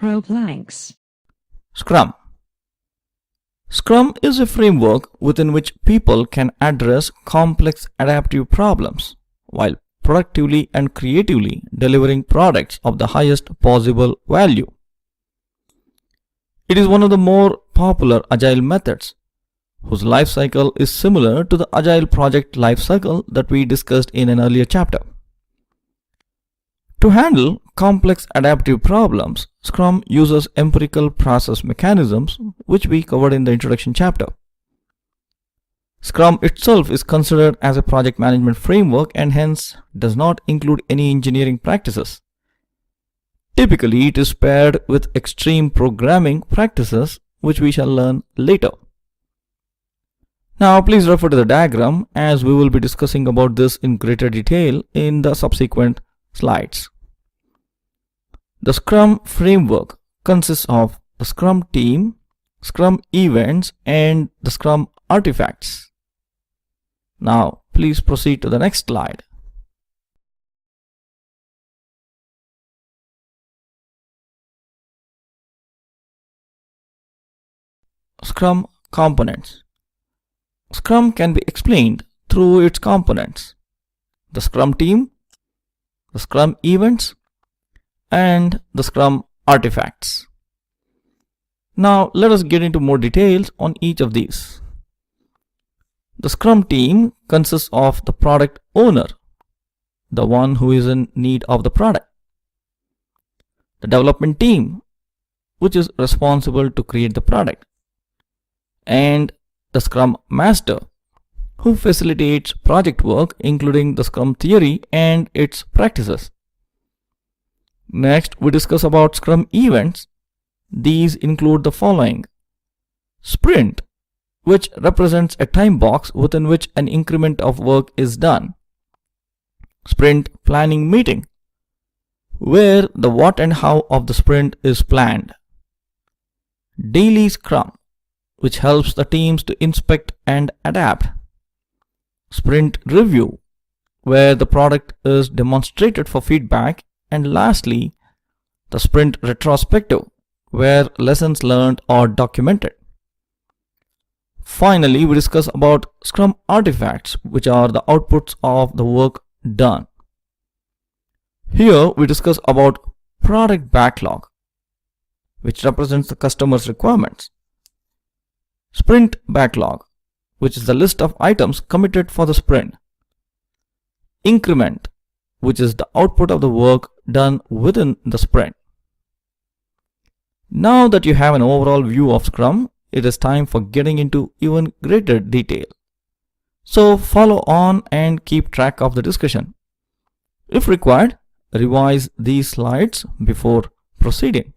ProplanX. Scrum. Scrum is a framework within which people can address complex adaptive problems while productively and creatively delivering products of the highest possible value. It is one of the more popular agile methods, whose life cycle is similar to the agile project life cycle that we discussed in an earlier chapter. To handle complex adaptive problems, Scrum uses empirical process mechanisms, which we covered in the introduction chapter. Scrum itself is considered as a project management framework and hence does not include any engineering practices. Typically, it is paired with extreme programming practices, which we shall learn later. Now, please refer to the diagram as we will be discussing about this in greater detail in the subsequent slides. The Scrum framework consists of the Scrum team, Scrum events, and the Scrum artifacts. Now, please proceed to the next slide. Scrum components. Scrum can be explained through its components: the Scrum team, the Scrum events, and the Scrum artifacts. Now let us get into more details on each of these. The Scrum team consists of the product owner, the one who is in need of the product, the development team, which is responsible to create the product, and the Scrum master, who facilitates project work including the Scrum theory and its practices. Next, we discuss about Scrum events. These include the following: sprint, which represents a time box within which an increment of work is done; sprint planning meeting, where the what and how of the sprint is planned; daily Scrum, which helps the teams to inspect and adapt; sprint review, where the product is demonstrated for feedback; and lastly, the sprint retrospective, where lessons learned are documented. Finally, we discuss about Scrum artifacts, which are the outputs of the work done. Here we discuss about product backlog, which represents the customer's requirements; sprint backlog, which is the list of items committed for the sprint; increment, which is the output of the work done within the sprint. Now that you have an overall view of Scrum, it is time for getting into even greater detail. So follow on and keep track of the discussion. If required, revise these slides before proceeding.